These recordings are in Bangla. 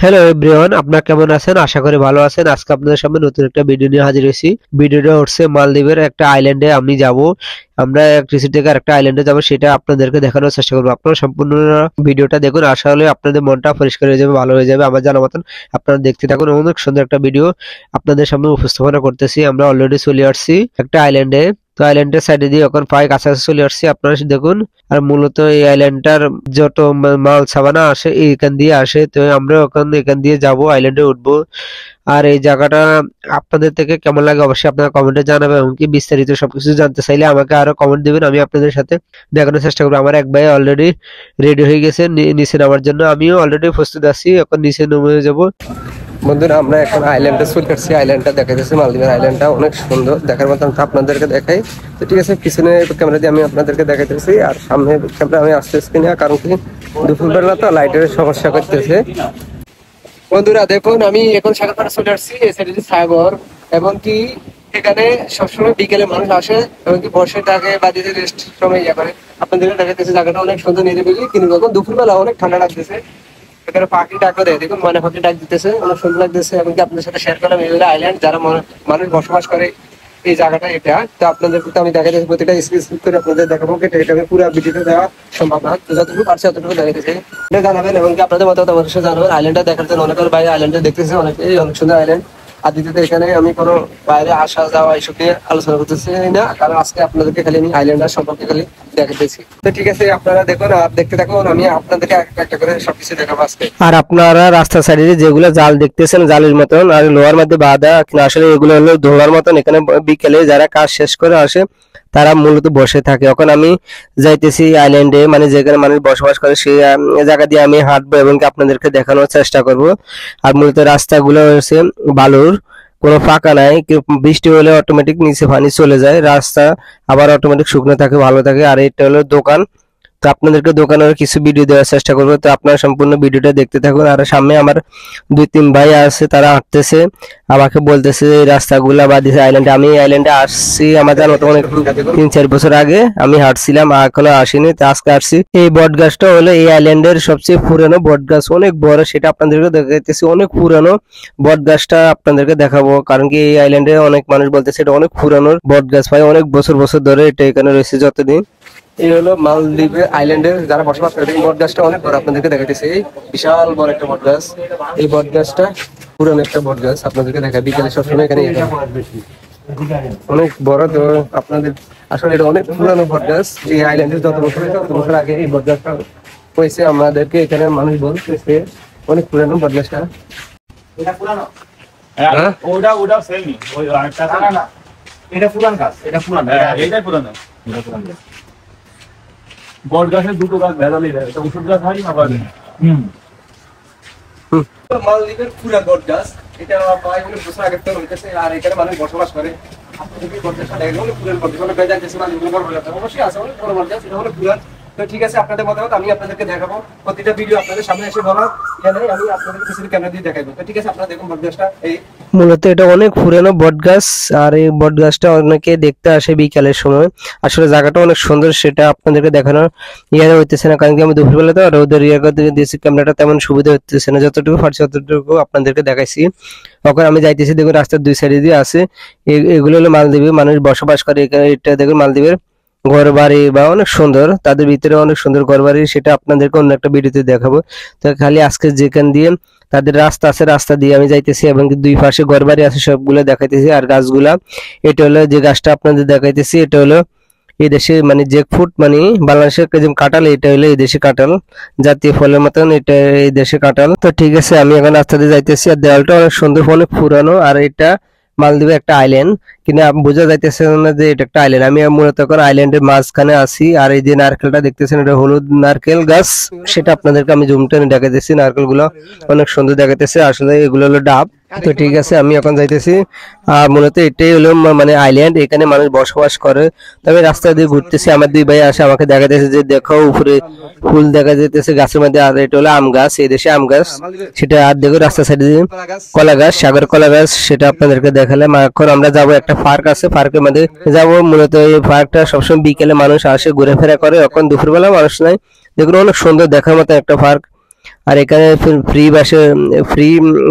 হ্যালো এভরিওয়ান, আপনারা কেমন আছেন? আশা করি ভালো আছেন। আজকে আপনাদের সামনে নতুন একটা ভিডিও নিয়ে হাজির হয়েছি। ভিডিওটা হচ্ছে মালদ্বীপের একটা আইল্যান্ডে আমি যাব। আমরা এক রিসিট থেকে আরেকটা আইল্যান্ডে যাব, সেটা আপনাদেরকে দেখানোর চেষ্টা করবো। আপনারা সম্পূর্ণ ভিডিওটা দেখুন, আশা হলে আপনাদের মনটা পরিষ্কার হয়ে যাবে, ভালো হয়ে যাবে আমার জানা মতন। আপনারা দেখতে থাকুন, অনেক সুন্দর একটা ভিডিও আপনাদের সামনে উপস্থাপনা করতেছি। আমরা অলরেডি চলে আসছি একটা আইল্যান্ডে। তো আইল্যান্ডের সাইডে দিয়ে এখন প্রায় কাছাকাছি চলে আসছি, আপনারা দেখুন। আর মূলত এই আইল্যান্ডটার যত মাল সাবানা আসে এখান দিয়ে আসে, তো আমরা এখান দিয়ে যাব, আইল্যান্ডে উঠবো। আর এই জায়গাটা আপনাদের থেকে কেমন লাগে অবশ্যই আপনারা কমেন্টে জানাবেন, এমনকি বিস্তারিত সবকিছু জানতে চাইলে আমাকে আরো কমেন্ট দিবেন, আমি আপনাদের সাথে দেখানোর চেষ্টা করবো। আমার এক ভাই অলরেডি রেডি হয়ে গেছে নিচে নামার জন্য, আমিও অলরেডি প্রস্তুত আছি, এখন নিচে নেমে যাব। বন্ধুরা, আমরা এখন আইল্যান্ডে চলে আসছি। আইল্যান্ডটা দেখাইতেছি, মালদ্বীপের আইল্যান্ডটা অনেক সুন্দর, দেখার মতন আপনাদেরকে দেখাই। তো ঠিক আছে, পিছনে ক্যামেরা দিয়ে আমি আপনাদেরকে দেখাইতেছি, আর সামনে ক্যামেরা আমি আসতেছি না, কারণ কি দুপুরবেলা তো লাইটের সমস্যা করতেছে। বন্ধুরা দেখুন, আমি এখন সাগরপাড়ে চলে আসছি, এসআইডি সাগর, এবং কি এখানে সবসময় বিকেলে মানুষ আসে, এবং কি বর্ষার আগে বা দিদি রেস্ট সময় ইয়ে করে। আপনাদেরকে দেখাইতেছি জায়গাটা অনেক সুন্দর নিরিবিলি, কিন্তু এখন দুপুরবেলা অনেক ঠান্ডা লাগতেছে। এখানে পাখি ডাক দেয়, দেখুন মানে পাখি ডাক দিতেছে, অনেক সুন্দর লাগতেছে। এমনকি আপনাদের সাথে শেয়ার করলাম এই আইল্যান্ড, যারা মানুষ বসবাস করে এই জায়গাটা এটা। তো আপনাদের আমি দেখাইতেছি, প্রতিটা স্ক্রিন করে আপনাদের দেখাবো, এটা আমি পুরো ভিডিওতে দেওয়া সম্ভব না, তো যতটুকু পারছি ততটুকু দেখাইতেছি। এটা জানাবেন, এবং কি আপনাদের মতামত অবশ্যই জানাবেন। আইল্যান্ডটা দেখার জন্য অনেকের বাইরে আইল্যান্ডটা দেখতেছে, অনেক সুন্দর আইল্যান্ড। আর দ্বিতীয়ত, এখানে আমি কোনো বাইরে আসা যাওয়া এইসব নিয়ে আলোচনা করতেছি না, কারণ আজকে আপনাদেরকে খালি আমি আইল্যান্ডার সম্পর্কে খালি দেখাতেছি। তো ঠিক আছে, আপনারা দেখুন আর দেখতে থাকুন, আমি আপনাদেরকে একটা করে সবকিছু দেখাবো আজকে। আর আপনারা রাস্তার সাইডে যেগুলো জাল দেখতেছেন, জালের মতন আর লোহার মধ্যে বাঁধা, আসলে এগুলো হলো ধোলার মতন। এখানে বিকেলে যারা কাজ শেষ করে আসে তারা মূলত বসে থাকে। এখন আমি যাইতেছি আইল্যান্ডে, মানে যেখানে মানুষ বসবাস করে সেই জায়গা দিয়ে আমি হাঁটবো, এবং আপনাদেরকে দেখানোর চেষ্টা করব। আর মূলত রাস্তাগুলো হচ্ছে বালুর, কোনো ফাঁকা নাই। বৃষ্টি হলে অটোমেটিক নিচে পানি চলে যায়, রাস্তা আবার অটোমেটিক শুকনো থাকে, ভালো থাকে। আর এটা হলো দোকান, তো আপনাদেরকে দোকানের কিছু ভিডিও দেওয়ার চেষ্টা করবো, তো আপনারা সম্পূর্ণ ভিডিওটা দেখতে থাকুন। আর সামনে আমার 2-3 ভাই আছে, তারা হাঁটতেছে, আমাকে বলতেছে এই রাস্তাগুলা বা দিছে আইল্যান্ডে। আমি এই আইল্যান্ডে আসছি আমার জানা মতো অনেক 3-4 বছর আগে আমি হাঁটছিলাম, এখনো আসিনি, তো আজকে আসছি। এই বট গাছটা হলো এই আইল্যান্ডের সবচেয়ে পুরানো বট গাছ, অনেক বড়, সেটা আপনাদেরকে দেখাইতেছি। অনেক পুরানো বট গাছটা আপনাদেরকে দেখাবো, কারণ কি এই আইল্যান্ডে অনেক মানুষ বলতেছে এটা অনেক পুরানো বট গাছ, ভাই অনেক বছর বছর ধরে এটা এখানে রয়েছে যতদিন। এই হলো মালদ্বীপের আইল্যান্ডের যারা বসবাস করে, এই বট গাছটা অনেক বড়, আপনাদেরকে দেখাইতেছি। এই বিশাল বড় একটা বট গাছ, এই বট গাছটা পুরানো একটা বট গাছ, আপনাদেরকে দেখা বিকেলে সবসময় এখানে অনেক বড়। তো আপনাদের আসলে এটা অনেক পুরানো বট গাছ, এই আইল্যান্ডের যত বছর আগে এই বট গাছটা হয়েছে, আমাদেরকে এখানে মানুষ বলতেছে অনেক পুরানো বট গাছটা। এটা পুরানো, ওটা সেমই, ওই আরেকটা না, এটা পুরান গাছ, এটা পুরানো, এটাই পুরানো। বট গাছের দুটো গাছ ভেজালি দেয়, এটা ওষুধ গাছ হয় না পারে। মালদ্বীপের পুরা বট গাছ, এটা প্রায় অনেক বছর আগে থেকে হইতেছে, আর এখানে মানুষ বসবাস করে। অবশ্যই আছে অনেক বড় বট গাছ, এটা হলো পুরান। তো ঠিক আছে, আপনাদের মতামত আমি আপনাদেরকে দেখাবো, প্রতিটা ভিডিও আপনাদের সামনে এসে বলা এখানে আমি আপনাদের কিছু ক্যামেরা দিয়ে দেখাবো। তো ঠিক আছে, আপনারা দেখুন বট গাছটা। এই মূলত এটা অনেক পুরানো বট গাছ, আর এই বট গাছটা অনেকে দেখতে আসে বিকালের সময়। আসলে জায়গাটা অনেক সুন্দর, সেটা আপনাদেরকে দেখানোর ইয়ারে হইতেছে না, কারণ কি আমি দুপুরবেলা তো রোদের ইয়ে করতে দিয়েছি, ক্যামেরাটা তেমন সুবিধা হচ্ছে না, যতটুকু পারছি ততটুকু আপনাদেরকে দেখাইছি। এখন আমি যাইতেছি, দেখুন রাস্তার দুই সাইডে দিয়ে আছে, এগুলো হলো মালদ্বীপে মানুষ বসবাস করে। এখানে এটা দেখুন মালদ্বীপের ঘর বাড়ি বা অনেক সুন্দর, তাদের ভিতরে অনেক সুন্দর ঘর বাড়ি, সেটা আপনাদেরকে অন্য একটা ভিডিওতে দেখাবো। তো খালি আজকে যেখান দিয়ে তাদের রাস্তা আছে, রাস্তা দিয়ে আমি যাইতেছি, এবং দুই পাশে ঘর বাড়ি আছে, সবগুলো দেখাইতেছি। আর গাছগুলা, এটা হলো যে গাছটা আপনাদের দেখাইতেছি, এটা হলো এই দেশে মানে জ্যাকফ্রুট, মানে বাংলাদেশের যেমন কাঁঠাল, এটা হলো এই দেশে কাঁঠাল, জাতীয় ফলের মতন এটা এই দেশে কাঁঠাল। তো ঠিক আছে, আমি এখন রাস্তা দিয়ে যাইতেছি, আর দেওয়ালটা অনেক সুন্দর, অনেক পুরানো। আর এটা মালদ্বীপে একটা আইল্যান্ড, কিন্তু বোঝা যাইতেছে না যে এটা একটা আইল্যান্ড। আমি মূলত এখন আইল্যান্ডের মাঝখানে আছি। আর এই যে নারকেলটা দেখতেছেন, এটা হলুদ নারকেল গাছ, সেটা আপনাদেরকে আমি জুম টেনে দেখাইতেছি। নারকেল গুলো অনেক সুন্দর দেখাইতেছে, আসলে এগুলো হলো ডাব। তো ঠিক আছে, আমি এখন যাইতেছি। আর মূলত এটাই হলো মানে আইল্যান্ড, এখানে মানুষ বসবাস করে। তবে রাস্তা দিয়ে ঘুরতেছি, আমার 2 ভাই আসে, আমাকে দেখাইতেছে যে দেখো উপরে ফুল দেখা যাইতেছে গাছের মধ্যে, আর এটা হলো আম গাছ, এই দেশে আম গাছ সেটা। আর দেখো রাস্তা সাইডে কলা গাছ, সাগর কলা গাছ, সেটা আপনাদেরকে দেখালাম। এখন আমরা যাবো একটা পার্ক আছে, পার্কের মধ্যে যাবো। মূলত এই পার্কটা সবসময় বিকেলে মানুষ আসে, ঘুরে ফেরা করে, এখন দুপুরবেলা মানুষ নাই। দেখুন অনেক সুন্দর দেখার মতো একটা পার্ক। আর এখানে ফ্রি বাসে ফ্রি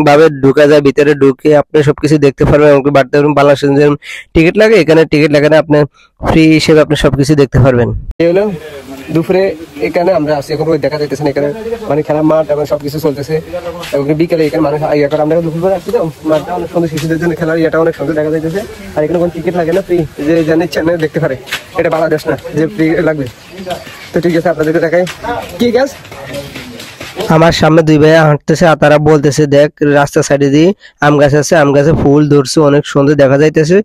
ভাবে ঢোকা যায়, ভিতরে ঢুকে আপনি সবকিছু দেখতে পারবেন। এমনকি বাড়তে পারবেন, বাংলাদেশের যেরকম টিকিট লাগে এখানে টিকিট লাগে না, আপনি ফ্রি হিসেবে আপনি সবকিছু দেখতে পারবেন। এই হলো দুপুরে এখানে আমরা আছি, এখন দেখা যাইতেছে না এখানে মানে খেলার মাঠ এবং সবকিছু চলতেছে। এবং বিকেলে এখানে মানুষ ইয়ে করে, আমরা দুপুরে আসছি তো মাঠটা অনেক সুন্দর, শিশুদের জন্য খেলার ইয়েটা অনেক সুন্দর দেখা যাইতেছে। আর এখানে কোনো টিকিট লাগে না, ফ্রি, যে জানি চ্যানেল দেখতে পারে। এটা বাংলাদেশ না যে ফ্রি লাগবে। তো ঠিক আছে, আপনাদেরকে দেখাই কি গাছ। আমার সামনে দুই ভাইয়া হাঁটতেছে আর তারা বলতেছে দেখ রাস্তা সাইডে দিয়ে আম গাছ আছে, আম গাছে ফুল ধরছে, অনেক সুন্দর দেখা যাইতেছে।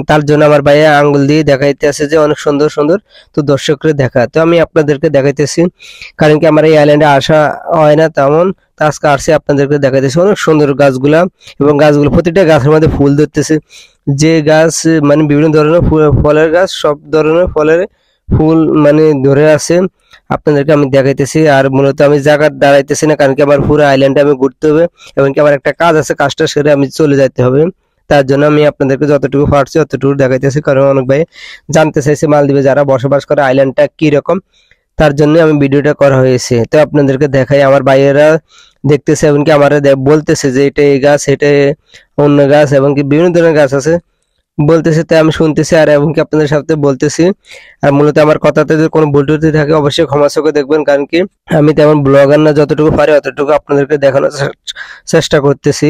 তার জন্য আমার ভাইয়া আঙ্গুল দিয়ে দেখাইতেছে যে অনেক সুন্দর সুন্দর। তো দর্শকরা দেখা, তো আমি আপনাদেরকে দেখাইতেছি, কারণ কি আমার এই আইল্যান্ডে আসা হয় না তেমন। তো আজকে আসছে আপনাদেরকে দেখাইতেছি অনেক সুন্দর গাছগুলা, এবং গাছগুলো প্রতিটা গাছের মধ্যে ফুল ধরতেছে। যে গাছ মানে বিভিন্ন ধরনের ফলের গাছ, সব ধরনের ফলের ফুল মানে ধরে আছে। আপনাদেরকে আমি দেখাইতেছি। আর মূলত আমি জায়গা দাঁড়াইতেছি না, কারণ কি আমার পুরো আইল্যান্ডে আমি ঘুরতে হবে, এবং কি আমার একটা কাজ আছে, কাজটা সেরে আমি চলে যাইতে হবে। তার জন্য আমি আপনাদেরকে যতটুকু পারছি ততটুকু দেখাইতেছি, কারণ অনেক ভাই জানতে চাইছে মালদ্বীপে যারা বসবাস করে আইল্যান্ডটা কি রকম, তার জন্য আমি ভিডিওটা করা হয়েছে। তো আপনাদেরকে দেখাই, আমার ভাইয়েরা দেখতেছে এবং কি আমার বলতেছে যে এটা এই গাছ, এটা অন্য গাছ, এবং কি বিভিন্ন ধরনের গাছ আছে বলতেছে, তাই আমি শুনতেছি আর এবং কি আপনাদের সাথে বলতেছি। আর মূলত আমার কথাতে যদি কোনো ভুল ত্রুটি থাকে অবশ্যই ক্ষমা চোখে দেখবেন, কারণ কি আমি তেমন ব্লগার না, যতটুকু পারি অতটুকু আপনাদেরকে দেখানোর চেষ্টা করতেছি।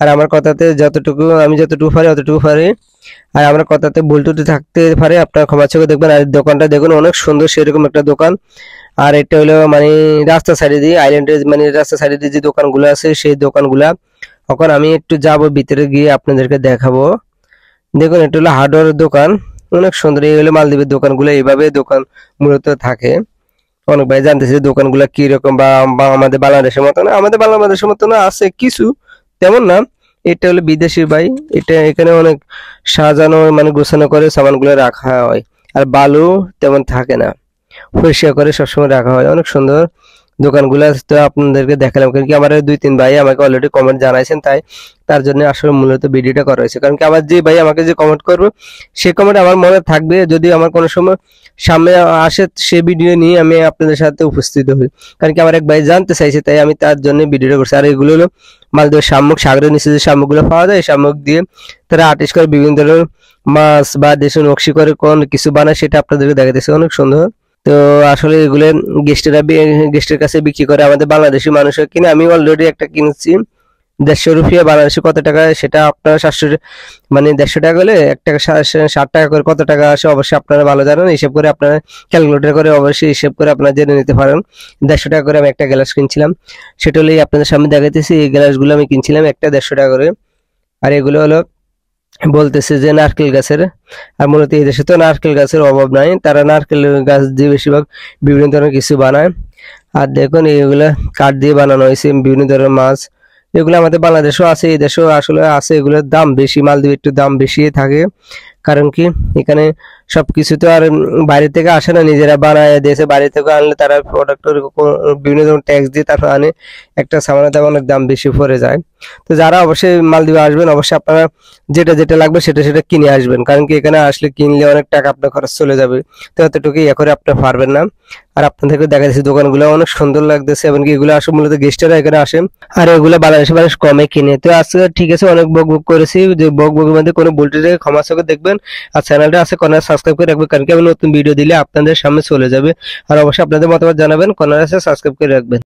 আর আমার কথাতে যতটুকু পারি অতটুকু পারি, আর আমার কথাতে ভুল ত্রুটি থাকতে পারে, আপনারা ক্ষমা চোখে দেখবেন। আর দোকানটা দেখুন অনেক সুন্দর, সেরকম একটা দোকান। আর এটা হলো মানে রাস্তা সাইডে দিয়ে আইল্যান্ডের মানে রাস্তা সাইডে দিয়ে যে দোকানগুলো আছে সেই দোকানগুলা। এখন আমি একটু যাব ভিতরে গিয়ে আপনাদেরকে দেখাবো। দেখুন এটা হলো হার্ডওয়্যারের দোকান, অনেক সুন্দর। এই হলো মালদ্বীপের দোকানগুলো, এইভাবে দোকান মূলত থাকে। অনেক ভাই জানতেছে দোকানগুলো কি রকম, বা আমাদের বাংলাদেশের মতো না, আমাদের বাংলাদেশের মতো না, আছে কিছু তেমন না। এটা হলো বিদেশি ভাই, এটা এখানে অনেক সাজানো মানে গোছানো করে সামানগুলো রাখা হয়। আর বালু তেমন থাকে না, পরিষ্কার করে সবসময় রাখা হয়, অনেক সুন্দর দোকানগুলো। তো আপনাদেরকে দেখালাম, কারণ কি আমার দুই তিন ভাই আমাকে অলরেডি কমেন্ট জানাইছেন, তাই তার জন্য আসলে মূলত ভিডিওটা করা হয়েছে। কারণ কি আমার যে ভাই আমাকে যে কমেন্ট করবে সে কমেন্ট আমার মনে থাকবে, যদি আমার কোনো সময় সামনে আসে সে ভিডিও নিয়ে আমি আপনাদের সাথে উপস্থিত হই। কারণ কি আমার এক ভাই জানতে চাইছে, তাই আমি তার জন্য ভিডিওটা করছি। আর এগুলো হলো মালদ্বীপের শামুক, সাগরের নিচে যে শামুকগুলো পাওয়া যায়, এই শামুক দিয়ে তারা আর্টিস্ট করে বিভিন্ন ধরনের মাছ বা দেশে নকশি করে কোন কিছু বানায়, সেটা আপনাদেরকে দেখাতেছে, অনেক সুন্দর। তো আসলে এগুলো গেস্টের কাছে বিক্রি করে, আমাদের বাংলাদেশি মানুষের কিনে। আমি অলরেডি একটা কিনছি 150 রুপিয়া, বাংলাদেশে কত টাকা সেটা আপনারা 700 মানে 150 টাকা হলে 1 টাকা 60 টাকা করে কত টাকা আসে অবশ্যই আপনারা ভালো জানেন। হিসেব করে আপনারা ক্যালকুলেটর করে অবশ্যই হিসেব করে আপনারা জেনে নিতে পারেন। 150 টাকা করে আমি একটা গ্লাস কিনছিলাম, সেটা হলে আপনাদের সামনে দেখাইতেছি। এই গ্লাসগুলো আমি কিনছিলাম একটা 150 টাকা করে। আর এগুলো হলো বলতেছে যে নারকেল গাছের। আর মূলত এই দেশে তো নারকেল গাছের অভাব নাই, তারা নারকেল গাছ দিয়ে বেশিরভাগ বিভিন্ন ধরনের কিছু বানায়। আর দেখুন এগুলা কাঠ দিয়ে বানানো হয়েছে বিভিন্ন ধরনের মাছ, এগুলো আমাদের বাংলাদেশেও আছে, এই দেশেও আসলে আছে। এগুলোর দাম বেশি, মালদ্বীপে একটু দাম বেশি থাকে, কারণ কি এখানে সবকিছু তো আর বাইরে থেকে আসে না, নিজেরা বানায় দিয়েছে। বাইরে থেকে আনলে তারা প্রোডাক্টের বিভিন্ন ধরনের ট্যাক্স দিয়ে তারপর আনে, একটা সামানের দাম অনেক দাম বেশি পড়ে যায়। তো যারা অবশ্যই মালদ্বীপে আসবেন অবশ্যই আপনারা যেটা যেটা লাগবে সেটা সেটা কিনে আসবেন, কারণ কি এখানে আসলে কিনলে অনেক টাকা আপনার খরচ চলে যাবে। তো এতটুকু ইয়ে করে আপনি পারবেন না। আর আপনাদেরকে দেখা যাচ্ছে দোকানগুলো অনেক সুন্দর লাগতেছে, এবং কি এগুলো আসলে মূলত গেস্টেরা এখানে আসেন, আর এগুলো বাংলাদেশে মানুষ কমে কিনে। তো আজকে ঠিক আছে, অনেক বক বক করেছি, যে বক বকের মধ্যে কোনো ভুল ত্রুটি ক্ষমা চোখে দেখবেন। আর চ্যানেলটা আছে কর্নার সাবস্ক্রাইব করে রাখবেন, কারণ কি আমি নতুন ভিডিও দিলে আপনাদের সামনে চলে যাবে। আর অবশ্যই আপনাদের মতামত জানাবেন, কর্নার আছে সাবস্ক্রাইব করে রাখবেন।